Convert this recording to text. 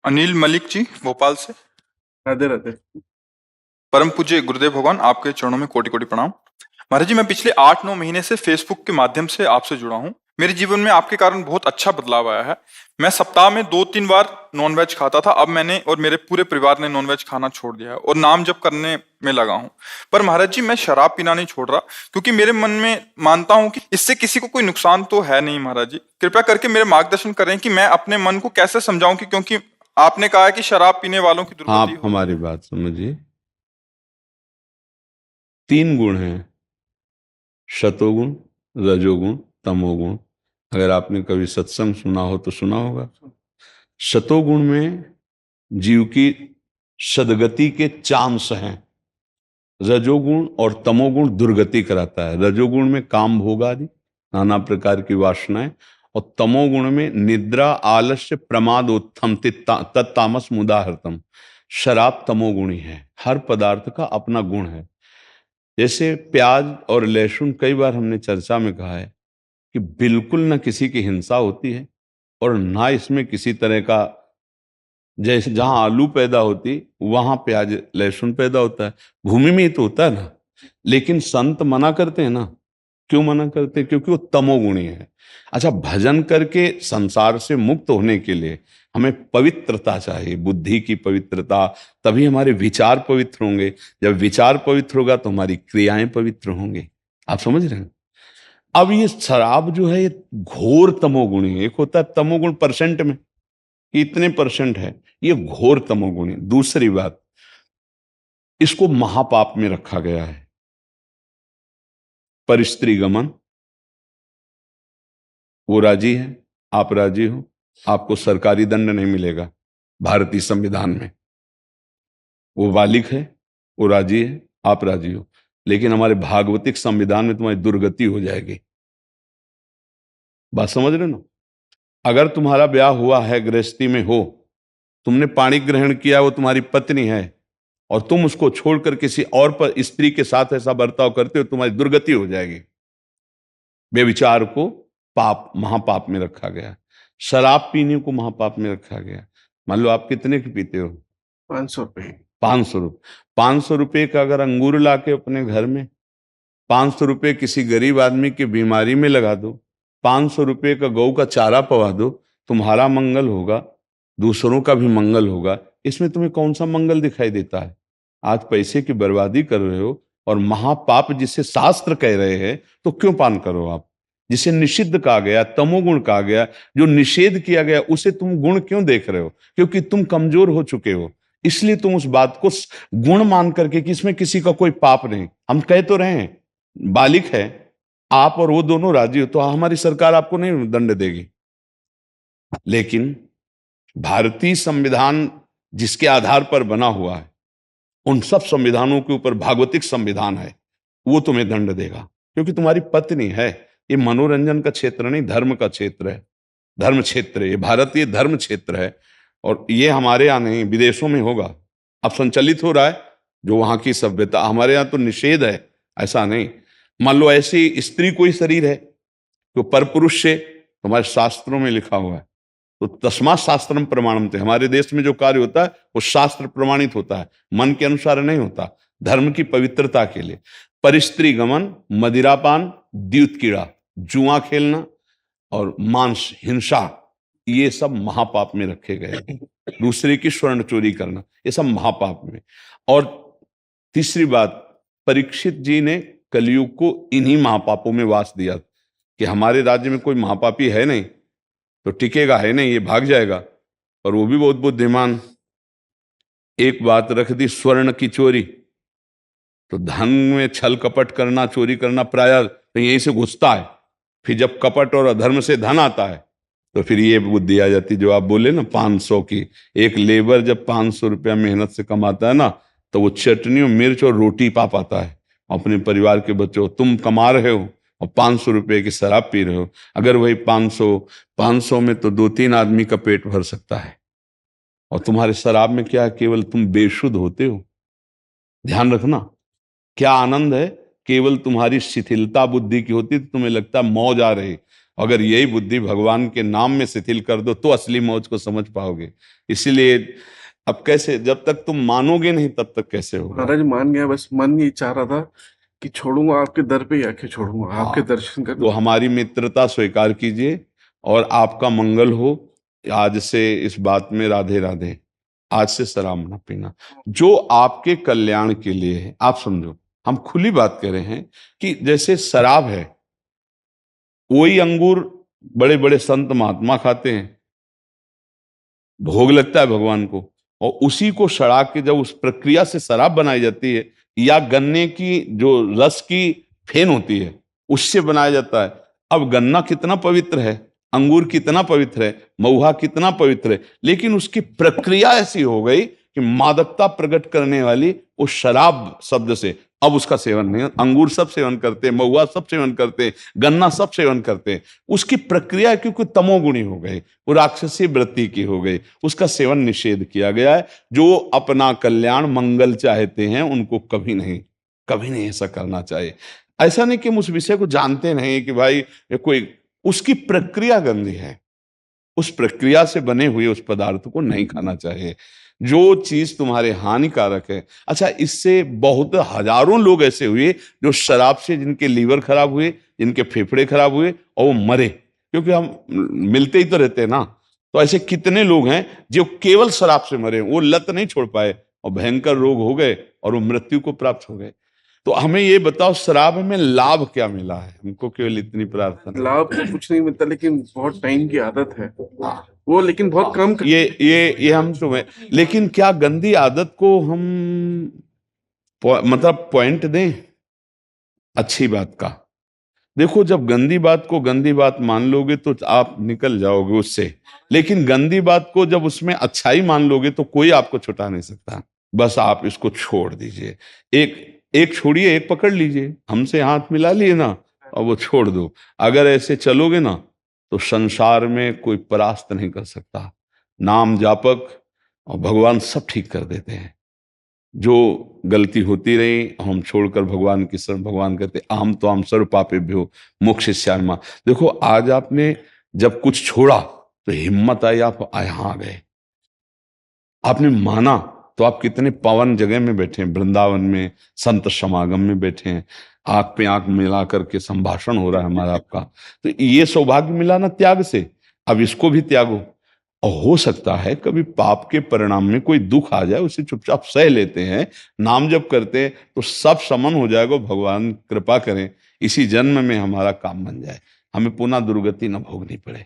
अनिल मलिक जी, भोपाल से। राधे राधे। परम पूज्य गुरुदेव भगवान, आपके चरणों में कोटि कोटि प्रणाम। महाराज जी, मैं पिछले 8-9 महीने से फेसबुक के माध्यम से आपसे जुड़ा हूँ। मेरे जीवन में आपके कारण बहुत अच्छा बदलाव आया है। मैं सप्ताह में 2-3 बार नॉनवेज खाता था, अब मैंने और मेरे पूरे परिवार ने नॉनवेज खाना छोड़ दिया है और नाम जप करने में लगा हूँ। पर महाराज जी, मैं शराब पीना नहीं छोड़ रहा, क्योंकि मेरे मन में मानता हूँ कि इससे किसी को कोई नुकसान तो है नहीं। महाराज जी, कृपया करके मेरे मार्गदर्शन करें कि मैं अपने मन को कैसे समझाऊं कि क्योंकि आपने कहा है कि शराब पीने वालों की दुर्गति आप होती हमारी है। बात समझिए। 3 गुण हैं, शतोगुण, रजोगुण, तमोगुण। अगर आपने कभी सत्संग सुना हो तो सुना होगा। शतोगुण में जीव की सदगति के चांस हैं। रजोगुण और तमोगुण दुर्गति कराता है। रजोगुण में काम भोग आदि नाना प्रकार की वासनाएं, और तमोगुण में निद्रा, आलस्य, प्रमाद, उत्थम, तत्तामस मुदाहृतम। शराब तमोगुणी है। हर पदार्थ का अपना गुण है। जैसे प्याज और लहसुन, कई बार हमने चर्चा में कहा है कि बिल्कुल न किसी की हिंसा होती है और ना इसमें किसी तरह का, जैसे जहां आलू पैदा होती वहां प्याज लहसुन पैदा होता है, भूमि में ही तो होता है ना। लेकिन संत मना करते हैं ना। क्यों मना करते हैं? क्योंकि वो तमोगुणी है। अच्छा, भजन करके संसार से मुक्त होने के लिए हमें पवित्रता चाहिए, बुद्धि की पवित्रता। तभी हमारे विचार पवित्र होंगे। जब विचार पवित्र होगा तो हमारी क्रियाएं पवित्र होंगी। आप समझ रहे हैं? अब ये शराब जो है, ये घोर तमोगुणी है। एक होता है तमोगुण परसेंट में कि इतने परसेंट है, ये घोर तमोगुणी। दूसरी बात, इसको महापाप में रखा गया है। परस्त्री गमन, वो राजी है, आप राजी हो, आपको सरकारी दंड नहीं मिलेगा भारतीय संविधान में। वो बालिक है, वो राजी है, आप राजी हो, लेकिन हमारे भागवतिक संविधान में तुम्हारी दुर्गति हो जाएगी। बात समझ रहे हो ना? अगर तुम्हारा ब्याह हुआ है, गृहस्थी में हो, तुमने पाणी ग्रहण किया, वो तुम्हारी पत्नी है, और तुम उसको छोड़कर किसी और पर स्त्री के साथ ऐसा बर्ताव करते हो, तुम्हारी दुर्गति हो जाएगी। व्यभिचार को पाप, महापाप में रखा गया। शराब पीने को महापाप में रखा गया। मान लो आप कितने की पीते हो? 500 रुपये। 500 रुपये। 500 रुपये का अगर अंगूर ला के अपने घर में, 500 रुपये किसी गरीब आदमी की बीमारी में लगा दो, 500 रुपये का गऊ का चारा पवा दो, तुम्हारा मंगल होगा, दूसरों का भी मंगल होगा। इसमें तुम्हें कौन सा मंगल दिखाई देता है? आज पैसे की बर्बादी कर रहे हो, और महापाप जिसे शास्त्र कह रहे हैं, तो क्यों पान करो आप? जिसे निषिद्ध कहा गया, तमोगुण कहा गया, जो निषेध किया गया, उसे तुम गुण क्यों देख रहे हो? क्योंकि तुम कमजोर हो चुके हो, इसलिए तुम उस बात को गुण मान करके कि इसमें किसी का कोई पाप नहीं। हम कह तो रहे हैं, बालिक है, आप और वो दोनों राजी हो, तो हमारी सरकार आपको नहीं दंड देगी। लेकिन भारतीय संविधान जिसके आधार पर बना हुआ है, उन सब संविधानों के ऊपर भागवतिक संविधान है, वो तुम्हें दंड देगा, क्योंकि तुम्हारी पत्नी है। ये मनोरंजन का क्षेत्र नहीं, धर्म का क्षेत्र है। धर्म क्षेत्र है ये, भारतीय धर्म क्षेत्र है। और ये हमारे यहाँ नहीं, विदेशों में होगा। अब संचालित हो रहा है जो वहां की सभ्यता। हमारे यहाँ तो निषेध है, ऐसा नहीं। मान लो ऐसी स्त्री कोई शरीर है तो परपुरुष से, तुम्हारे शास्त्रों में लिखा हुआ है, तो तस्मात् शास्त्रम प्रमाणम। हमारे देश में जो कार्य होता है वो शास्त्र प्रमाणित होता है, मन के अनुसार नहीं होता, धर्म की पवित्रता के लिए। परिस्त्री गमन, मदिरापान, द्यूत कीड़ा, जुआ खेलना और मांस हिंसा, ये सब महापाप में रखे गए हैं। दूसरे की स्वर्ण चोरी करना, ये सब महापाप में। और तीसरी बात, परीक्षित जी ने कलयुग को इन्हीं महापापों में वास दिया कि हमारे राज्य में कोई महापापी है नहीं तो टिकेगा, है नहीं, ये भाग जाएगा। और वो भी बहुत बुद्धिमान। एक बात रख दी, स्वर्ण की चोरी, तो धन में छल कपट करना, चोरी करना प्राय तो यहीं से घुसता है। फिर जब कपट और अधर्म से धन आता है तो फिर ये बुद्धि आ जाती, जो आप बोले ना 500 की। एक लेबर जब 500 रुपया मेहनत से कमाता है ना, तो वो चटनी और मिर्च और रोटी पा पाता है अपने परिवार के बच्चों। तुम कमा रहे हो और 500 रुपये की शराब पी रहे हो। अगर वही 500 में तो 2-3 आदमी का पेट भर सकता है। और तुम्हारे शराब में क्या है? केवल तुम बेशुद्ध होते हो। ध्यान रखना, क्या आनंद है। केवल तुम्हारी शिथिलता बुद्धि की होती, तो तुम्हें लगता है मौज आ रही। अगर यही बुद्धि भगवान के नाम में शिथिल कर दो तो असली मौज को समझ पाओगे। इसीलिए अब कैसे, जब तक तुम मानोगे नहीं तब तक कैसे होगा। महाराज मान गया, बस मन ये चाह रहा था कि छोड़ूंगा, आपके दर पे ही आके छोड़ूंगा, आपके हाँ, दर्शन कर। तो हमारी मित्रता स्वीकार कीजिए और आपका मंगल हो। आज से इस बात में राधे राधे। आज से शराब ना पीना, जो आपके कल्याण के लिए है। आप समझो, हम खुली बात कर रहे हैं कि जैसे शराब है, वही अंगूर बड़े बड़े संत महात्मा खाते हैं, भोग लगता है भगवान को, और उसी को सड़ा के जब उस प्रक्रिया से शराब बनाई जाती है, या गन्ने की जो रस की फेन होती है उससे बनाया जाता है। अब गन्ना कितना पवित्र है, अंगूर कितना पवित्र है, महुआ कितना पवित्र है, लेकिन उसकी प्रक्रिया ऐसी हो गई कि मादकता प्रकट करने वाली उस शराब शब्द से अब उसका सेवन नहीं। अंगूर सब सेवन करते हैं, महुआ सब सेवन करते हैं, गन्ना सब सेवन करते हैं। उसकी प्रक्रिया क्योंकि तमोगुणी हो गई, वो राक्षसी वृत्ति की हो गई, उसका सेवन निषेध किया गया है। जो अपना कल्याण मंगल चाहते हैं उनको कभी नहीं, कभी नहीं ऐसा करना चाहिए। ऐसा नहीं कि हम उस विषय को जानते नहीं कि भाई ये कोई, उसकी प्रक्रिया गंदी है, उस प्रक्रिया से बने हुए उस पदार्थ को नहीं खाना चाहिए। जो चीज तुम्हारे हानिकारक है, अच्छा इससे बहुत हजारों लोग ऐसे हुए जो शराब से जिनके लीवर खराब हुए, जिनके फेफड़े खराब हुए और वो मरे, क्योंकि हम मिलते ही तो रहते हैं ना। तो ऐसे कितने लोग हैं जो केवल शराब से मरे, वो लत नहीं छोड़ पाए और भयंकर रोग हो गए और वो मृत्यु को प्राप्त हो गए। तो हमें ये बताओ, शराब में लाभ क्या मिला है? हमको केवल इतनी प्रार्थना। लाभ तो कुछ नहीं मिलता, लेकिन बहुत टाइम की आदत है वो, लेकिन बहुत कम ये हम तुम्हें, लेकिन क्या गंदी आदत को हम मतलब पॉइंट दें अच्छी बात का? देखो, जब गंदी बात को गंदी बात मान लोगे तो आप निकल जाओगे उससे, लेकिन गंदी बात को जब उसमें अच्छाई मान लोगे तो कोई आपको छुटा नहीं सकता। बस आप इसको छोड़ दीजिए, एक एक छोड़िए, एक पकड़ लीजिए, हमसे हाथ मिला लिए ना और वो छोड़ दो। अगर ऐसे चलोगे ना तो संसार में कोई परास्त नहीं कर सकता। नाम जापक और भगवान सब ठीक कर देते हैं। जो गलती होती रही हम छोड़कर भगवान की शरण, भगवान कहते अहम तो हम सर्व पापेभ्यो मोक्षयिष्यामि। देखो, आज आपने जब कुछ छोड़ा तो हिम्मत आई, आप यहाँ आ गए, आपने माना, तो आप कितने पावन जगह में बैठे हैं, वृंदावन में संत समागम में बैठे हैं, आंख पे आंख मिला करके संभाषण हो रहा है हमारा आपका। तो ये सौभाग्य मिला ना त्याग से, अब इसको भी त्यागो। और हो सकता है कभी पाप के परिणाम में कोई दुख आ जाए, उसे चुपचाप सह लेते हैं, नाम जप करते हैं तो सब समन हो जाएगा। भगवान कृपा करें इसी जन्म में हमारा काम बन जाए, हमें पुनः दुर्गति न भोगनी पड़े।